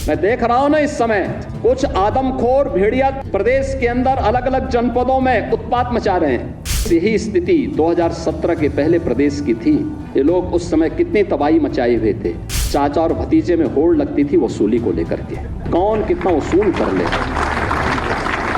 मैं देख रहा हूं ना इस समय कुछ आदमखोर भेड़िया प्रदेश के अंदर अलग अलग जनपदों में उत्पात मचा रहे हैं। यही स्थिति 2017 के पहले प्रदेश की थी। ये लोग उस समय कितनी तबाही मचाए हुए थे। चाचा और भतीजे में होड़ लगती थी वसूली को लेकर के, कौन कितना वसूल कर ले।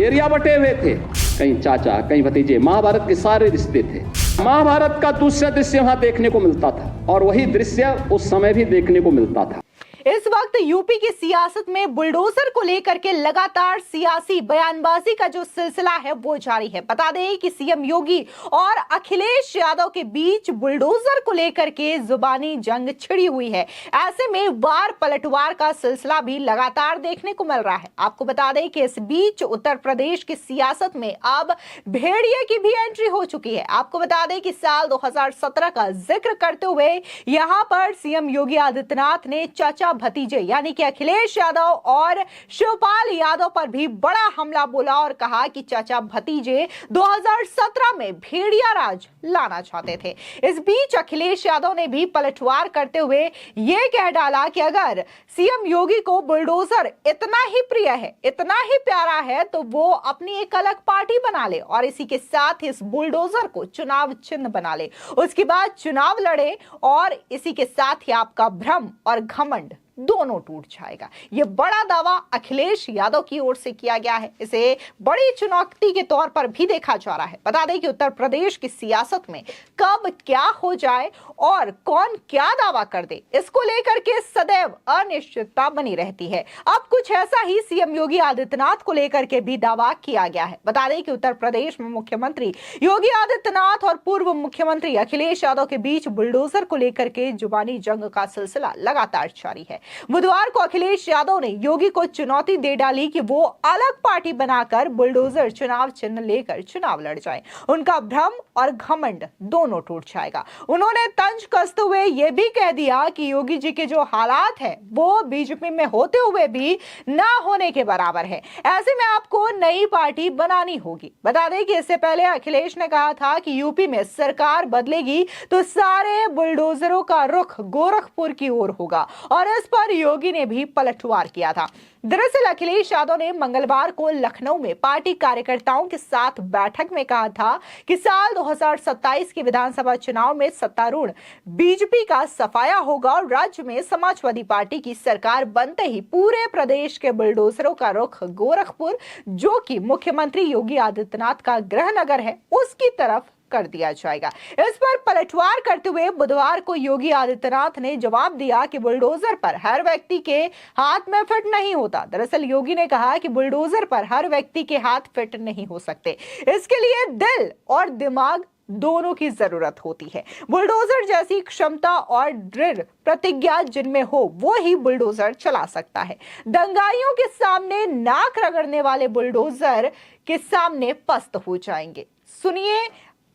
एरिया बटे हुए थे, कहीं चाचा कहीं भतीजे, महाभारत के सारे रिश्ते थे। महाभारत का दूसरा दृश्य वहां देखने को मिलता था और वही दृश्य उस समय भी देखने को मिलता था। इस वक्त यूपी की सियासत में बुलडोजर को लेकर के लगातार सियासी बयानबाजी का जो सिलसिला है वो जारी है। बता दें कि सीएम योगी और अखिलेश यादव के बीच बुलडोजर को लेकर के जुबानी जंग छिड़ी हुई है। ऐसे में वार पलटवार का सिलसिला भी लगातार देखने को मिल रहा है। आपको बता दें कि इस बीच उत्तर प्रदेश की सियासत में अब भेड़िए की भी एंट्री हो चुकी है। आपको बता दें कि साल 2017 का जिक्र करते हुए यहां पर सीएम योगी आदित्यनाथ ने चाचा भतीजे यानी कि अखिलेश यादव और शिवपाल यादव पर भी बड़ा हमला बोला और कहा कि चाचा भतीजे 2017 में भेड़िया राज लाना चाहते थे। इस बीच अखिलेश यादव ने भी पलटवार करते हुए यह कह डाला कि अगर सीएम योगी को बुलडोजर इतना ही प्रिय है, इतना ही प्यारा है, तो वो अपनी एक अलग पार्टी बना ले और इसी के साथ इस बुलडोजर को चुनाव चिन्ह बना ले, उसके बाद चुनाव लड़े और इसी के साथ ही आपका भ्रम और घमंड दोनों टूट जाएगा। यह बड़ा दावा अखिलेश यादव की ओर से किया गया है। इसे बड़ी चुनौती के तौर पर भी देखा जा रहा है। बता दें कि उत्तर प्रदेश की सियासत में कब क्या हो जाए और कौन क्या दावा कर दे, इसको लेकर के सदैव अनिश्चितता बनी रहती है। अब कुछ ऐसा ही सीएम योगी आदित्यनाथ को लेकर के भी दावा किया गया है। बता दें कि उत्तर प्रदेश में मुख्यमंत्री योगी आदित्यनाथ और पूर्व मुख्यमंत्री अखिलेश यादव के बीच बुलडोजर को लेकर के जुबानी जंग का सिलसिला लगातार जारी है। बुधवार को अखिलेश यादव ने योगी को चुनौती दे डाली कि वो अलग पार्टी बनाकर बुलडोजर चुनाव चिन्ह लेकर चुनाव लड़ जाएं। उनका भ्रम और घमंड दोनों टूट जाएगा। उन्होंने तंज कसते हुए यह भी कह दिया कि योगी जी के जो हालात है वो बीजेपी में होते हुए भी ना होने के बराबर है। ऐसे में आपको नई पार्टी बनानी होगी। बता दें कि इससे पहले अखिलेश ने कहा था कि यूपी में सरकार बदलेगी तो सारे बुलडोजरों का रुख गोरखपुर की ओर होगा और इस पर योगी ने भी पलटवार किया था। दरअसल अखिलेश यादव ने मंगलवार को लखनऊ में पार्टी कार्यकर्ताओं के साथ बैठक में कहा था कि साल 2027 के विधानसभा चुनाव में सत्तारूढ़ बीजेपी का सफाया होगा और राज्य में समाजवादी पार्टी की सरकार बनते ही पूरे प्रदेश के बुलडोजरों का रुख गोरखपुर, जो कि मुख्यमंत्री योगी आदित्यनाथ का गृह नगर है, उसकी तरफ कर दिया जाएगा। इस पर पलटवार करते हुए बुधवार को योगी आदित्यनाथ ने जवाब दिया कि बुलडोजर पर हर व्यक्ति के हाथ में फिट नहीं होता। दरअसल योगी ने कहा कि बुलडोजर पर हर व्यक्ति के हाथ फिट नहीं हो सकते, इसके लिए दिल और दिमाग दोनों की जरूरत होती है। बुलडोजर जैसी क्षमता और दृढ़ प्रतिज्ञा जिनमें हो वो ही बुलडोजर चला सकता है। दंगाइयों के सामने नाक रगड़ने वाले बुलडोजर के सामने पस्त हो जाएंगे। सुनिए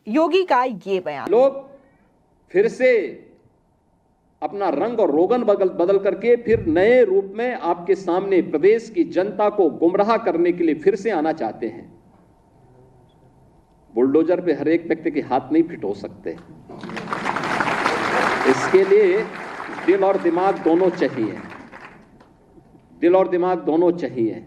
योगी का ये बयान। लोग फिर से अपना रंग और रोगन बदल करके फिर नए रूप में आपके सामने प्रदेश की जनता को गुमराह करने के लिए फिर से आना चाहते हैं। बुलडोजर पे हर एक व्यक्ति के हाथ नहीं फिट हो सकते। इसके लिए दिल और दिमाग दोनों चाहिए। दिल और दिमाग दोनों चाहिए।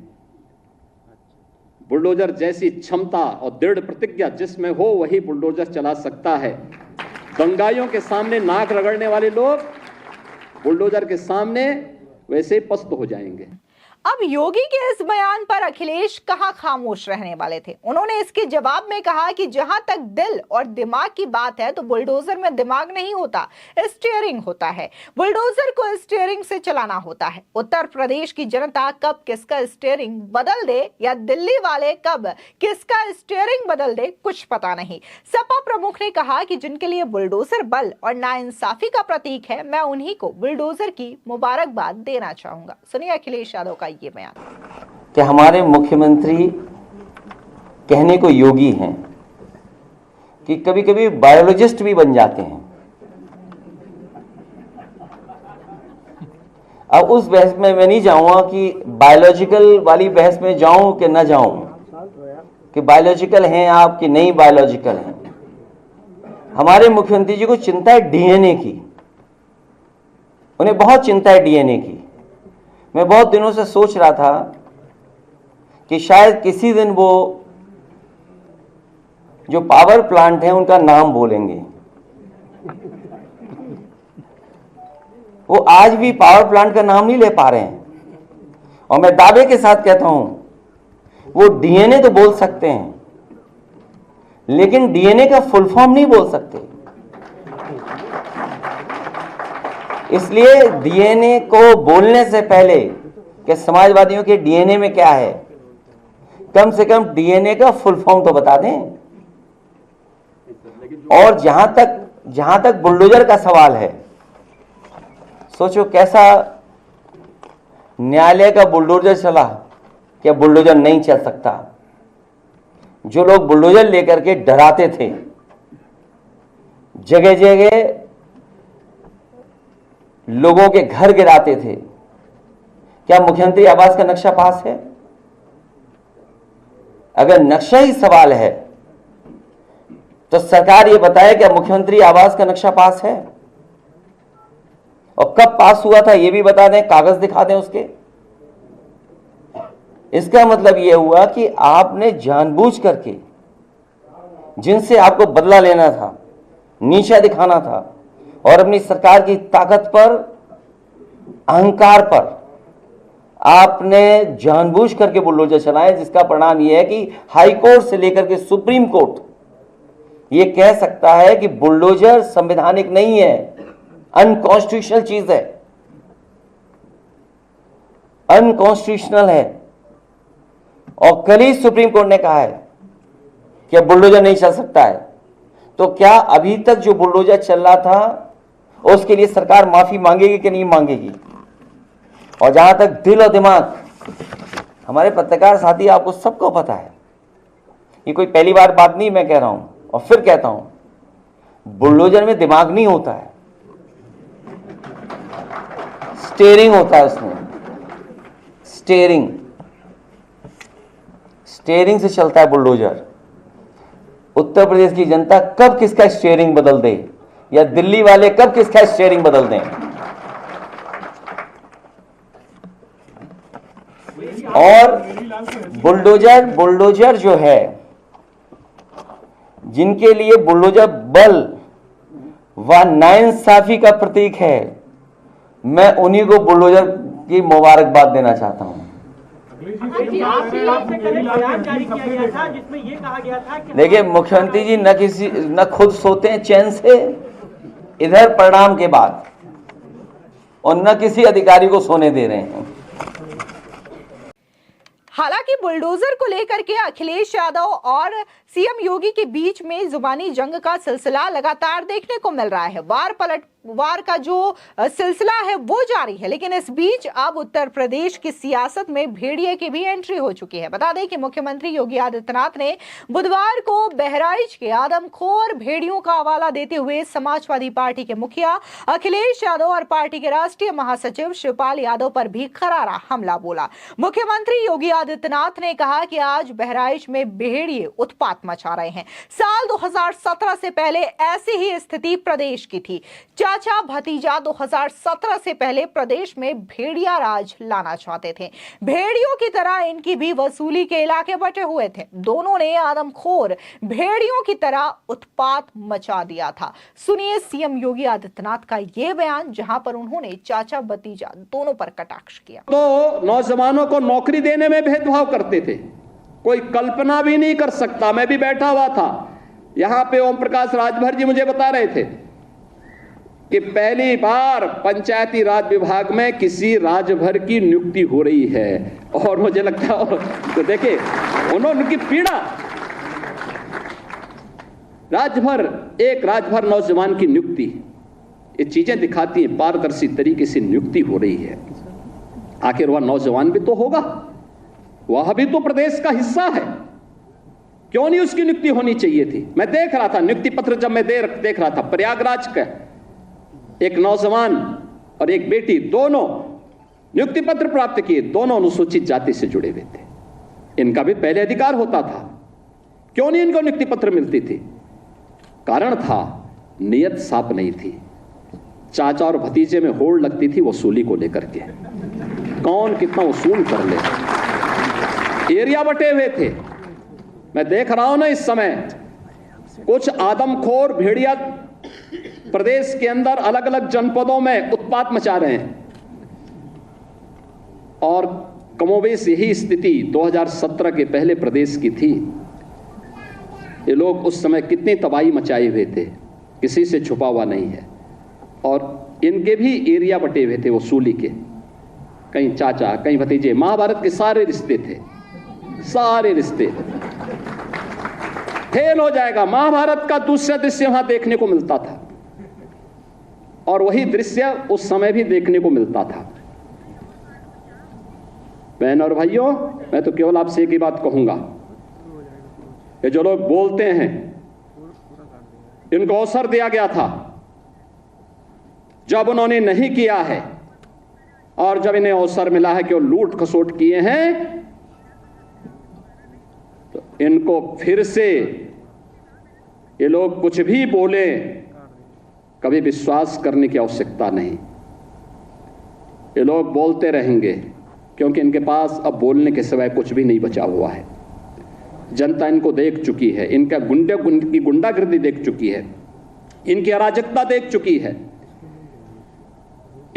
बुलडोजर जैसी क्षमता और दृढ़ प्रतिज्ञा जिसमें हो वही बुलडोजर चला सकता है। दंगाइयों के सामने नाक रगड़ने वाले लोग बुलडोजर के सामने वैसे ही पस्त हो जाएंगे। अब योगी के इस बयान पर अखिलेश कहां खामोश रहने वाले थे। उन्होंने इसके जवाब में कहा कि जहां तक दिल और दिमाग की बात है तो बुलडोजर में दिमाग नहीं होता, स्टीयरिंग होता है। बुलडोजर को स्टीयरिंग से चलाना होता है। उत्तर प्रदेश की जनता कब किसका स्टीयरिंग बदल दे या दिल्ली वाले कब किसका स्टीयरिंग बदल दे कुछ पता नहीं। सपा प्रमुख ने कहा कि जिनके लिए बुलडोजर बल और नाइंसाफी का प्रतीक है, मैं उन्हीं को बुलडोजर की मुबारकबाद देना चाहूंगा। सुनिए अखिलेश यादव का ये बयान। कि हमारे मुख्यमंत्री कहने को योगी हैं कि कभी कभी बायोलॉजिस्ट भी बन जाते हैं। अब उस बहस में मैं नहीं जाऊंगा कि बायोलॉजिकल वाली बहस में जाऊं कि ना जाऊं, कि बायोलॉजिकल हैं आप कि नहीं बायोलॉजिकल हैं। हमारे मुख्यमंत्री जी को चिंता है डीएनए की, उन्हें बहुत चिंता है डीएनए की। मैं बहुत दिनों से सोच रहा था कि शायद किसी दिन वो जो पावर प्लांट है उनका नाम बोलेंगे। वो आज भी पावर प्लांट का नाम नहीं ले पा रहे हैं, और मैं दावे के साथ कहता हूं वो डीएनए तो बोल सकते हैं, लेकिन डीएनए का फुल फॉर्म नहीं बोल सकते। इसलिए डीएनए को बोलने से पहले कि समाजवादियों के डीएनए में क्या है, कम से कम डीएनए का फुल फॉर्म तो बता दें। और जहां तक बुलडोजर का सवाल है, सोचो कैसा न्यायालय का बुलडोजर चला, क्या बुलडोजर नहीं चल सकता? जो लोग बुलडोजर लेकर के डराते थे, जगह जगह लोगों के घर गिराते थे, क्या मुख्यमंत्री आवास का नक्शा पास है? अगर नक्शा ही सवाल है तो सरकार ये बताए क्या मुख्यमंत्री आवास का नक्शा पास है, और कब पास हुआ था ये भी बता दें, कागज दिखा दें उसके। इसका मतलब यह हुआ कि आपने जानबूझ करके, जिनसे आपको बदला लेना था, नीचा दिखाना था, और अपनी सरकार की ताकत पर, अहंकार पर आपने जानबूझ करके बुलडोजर चलाए, जिसका परिणाम यह है कि हाई कोर्ट से लेकर के सुप्रीम कोर्ट ये कह सकता है कि बुलडोजर संवैधानिक नहीं है, अनकॉन्स्टिट्यूशनल चीज है, अनकॉन्स्टिट्यूशनल है। और कल ही सुप्रीम कोर्ट ने कहा है कि अब बुलडोजर नहीं चल सकता है। तो क्या अभी तक जो बुलडोजर चल रहा था उसके लिए सरकार माफी मांगेगी कि नहीं मांगेगी? और जहां तक दिल और दिमाग, हमारे पत्रकार साथी आपको सबको पता है, ये कोई पहली बार बात नहीं मैं कह रहा हूं, और फिर कहता हूं, बुलडोजर में दिमाग नहीं होता है, स्टीयरिंग होता है उसमें, स्टीयरिंग से चलता है बुलडोजर। उत्तर प्रदेश की जनता कब किसका स्टीयरिंग बदल दे, या दिल्ली वाले कब किसका स्टीयरिंग बदल दें। और बुलडोजर जो है, जिनके लिए बुलडोजर बल व नाइंसाफी का प्रतीक है, मैं उन्हीं को बुलडोजर की मुबारकबाद देना चाहता हूं। देखिए मुख्यमंत्री जी न खुद सोते हैं चैन से इधर परिणाम के बाद, और न किसी अधिकारी को सोने दे रहे हैं। हालांकि बुलडोजर को लेकर के अखिलेश यादव और सीएम योगी के बीच में जुबानी जंग का सिलसिला लगातार देखने को मिल रहा है। वार का जो सिलसिला है वो जारी है, लेकिन इस बीच अब उत्तर प्रदेश की सियासत में भेड़िए की भी एंट्री हो चुकी है। बता दें कि मुख्यमंत्री योगी आदित्यनाथ ने बुधवार को बहराइच के आदमखोर भेड़ियों का हवाला देते हुए समाजवादी पार्टी के मुखिया अखिलेश यादव और पार्टी के राष्ट्रीय महासचिव शिवपाल यादव पर भी करारा हमला बोला। मुख्यमंत्री योगी आदित्यनाथ ने कहा कि आज बहराइच में भेड़िए उत्पात मचा रहे हैं। साल 2017 से पहले ऐसी ही स्थिति प्रदेश की थी। चाचा भतीजा 2017 से पहले प्रदेश में भेड़िया राज लाना चाहते थे। भेड़ियों की तरह इनकी भी वसूली के इलाके बटे हुए थे। दोनों ने आदमखोर भेड़ियों की तरह उत्पात मचा दिया था। सुनिए सीएम योगी आदित्यनाथ का यह बयान, जहां पर उन्होंने चाचा भतीजा दोनों पर कटाक्ष किया। तो नौजवानों को नौकरी देने में भेदभाव करते थे, कोई कल्पना भी नहीं कर सकता। मैं भी बैठा हुआ था यहां पे, ओम प्रकाश राजभर जी मुझे बता रहे थे कि पहली बार पंचायती राज विभाग में किसी राजभर की नियुक्ति हो रही है। और मुझे लगता है तो देखे उन्होंने उनकी पीड़ा, एक राजभर नौजवान की नियुक्ति, ये चीजें दिखाती हैं पारदर्शी तरीके से नियुक्ति हो रही है। आखिर वह नौजवान भी तो होगा, वह भी तो प्रदेश का हिस्सा है, क्यों नहीं उसकी नियुक्ति होनी चाहिए थी? मैं देख रहा था नियुक्ति पत्र, जब मैं देख रहा था, प्रयागराज का एक नौजवान और एक बेटी दोनों नियुक्ति पत्र प्राप्त किए, दोनों अनुसूचित जाति से जुड़े हुए थे। इनका भी पहले अधिकार होता था, क्यों नहीं इनको नियुक्ति पत्र मिलती थी? कारण था नियत साफ नहीं थी। चाचा और भतीजे में होड़ लगती थी वसूली को लेकर के। कौन कितना वसूल कर ले। एरिया बटे हुए थे। मैं देख रहा हूं ना इस समय कुछ आदमखोर भेड़िया प्रदेश के अंदर अलग अलग जनपदों में उत्पात मचा रहे हैं, और कमोबेश यही स्थिति 2017 के पहले प्रदेश की थी। ये लोग उस समय कितनी तबाही मचाए हुए थे, किसी से छुपा हुआ नहीं है। और इनके भी एरिया बटे हुए थे वसूली के, कहीं चाचा कहीं भतीजे, महाभारत के सारे रिश्ते थे, सारे रिश्ते। फेल हो जाएगा। महाभारत का दूसरा दृश्य वहां देखने को मिलता था, और वही दृश्य उस समय भी देखने को मिलता था। बहन और भाइयों, मैं तो केवल आपसे एक ही बात कहूंगा कि जो लोग बोलते हैं इनको अवसर दिया गया था, जब उन्होंने नहीं किया है और जब इन्हें अवसर मिला है कि वो लूट खसोट किए हैं, तो इनको फिर से ये लोग कुछ भी बोले कभी विश्वास करने की आवश्यकता नहीं। ये लोग बोलते रहेंगे क्योंकि इनके पास अब बोलने के सिवाय कुछ भी नहीं बचा हुआ है। जनता इनको देख चुकी है, इनका की गुंडागर्दी देख चुकी है, इनकी अराजकता देख चुकी है,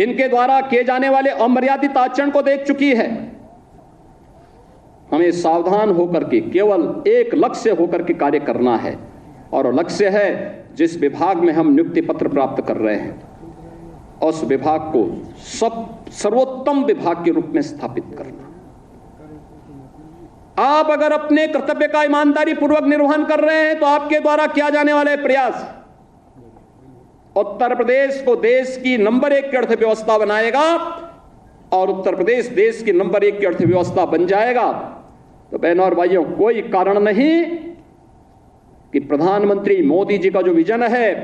इनके द्वारा किए जाने वाले अमर्यादित आचरण को देख चुकी है। हमें सावधान होकर के केवल एक लक्ष्य होकर के कार्य करना है, और लक्ष्य है जिस विभाग में हम नियुक्ति पत्र प्राप्त कर रहे हैं उस विभाग को सर्वोत्तम विभाग के रूप में स्थापित करना। आप अगर अपने कर्तव्य का ईमानदारी पूर्वक निर्वहन कर रहे हैं तो आपके द्वारा किया जाने वाले प्रयास उत्तर प्रदेश को देश की नंबर 1 की अर्थव्यवस्था बनाएगा, और उत्तर प्रदेश देश की नंबर 1 की अर्थव्यवस्था बन जाएगा। तो बहनों और भाइयों, कोई कारण नहीं कि प्रधानमंत्री मोदी जी का जो विजन है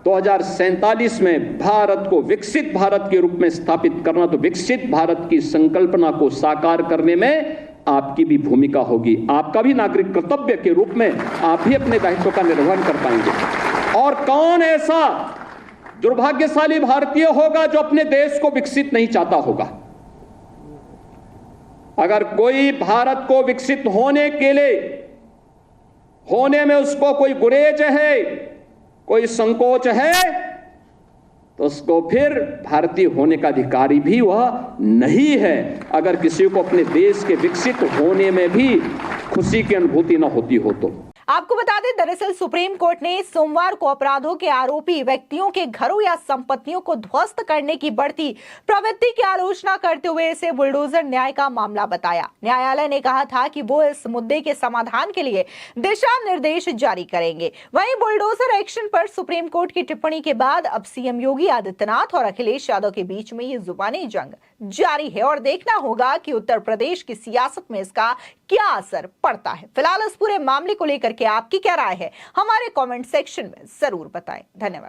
2047 में भारत को विकसित भारत के रूप में स्थापित करना, तो विकसित भारत की संकल्पना को साकार करने में आपकी भी भूमिका होगी। आपका भी नागरिक कर्तव्य के रूप में आप भी अपने दायित्व का निर्वहन कर पाएंगे। और कौन ऐसा दुर्भाग्यशाली भारतीय होगा जो अपने देश को विकसित नहीं चाहता होगा? अगर कोई भारत को विकसित होने के लिए होने में उसको कोई गुरेज है, कोई संकोच है, तो उसको फिर भारतीय होने का अधिकारी भी वह नहीं है, अगर किसी को अपने देश के विकसित होने में भी खुशी की अनुभूति न होती हो तो। आपको बता दें, दरअसल सुप्रीम कोर्ट ने सोमवार को अपराधों के आरोपी व्यक्तियों के घरों या संपत्तियों को ध्वस्त करने की बढ़ती प्रवृत्ति की आलोचना करते हुए इसे बुलडोजर न्याय का मामला बताया। न्यायालय ने कहा था कि वो इस मुद्दे के समाधान के लिए दिशा निर्देश जारी करेंगे। वहीं बुलडोजर एक्शन पर सुप्रीम कोर्ट की टिप्पणी के बाद अब सीएम योगी आदित्यनाथ और अखिलेश यादव के बीच में ये जुबानी जंग जारी है, और देखना होगा कि उत्तर प्रदेश की सियासत में इसका क्या असर पड़ता है। फिलहाल इस पूरे मामले को लेकर के आपकी क्या राय है, हमारे कमेंट सेक्शन में जरूर बताएं। धन्यवाद।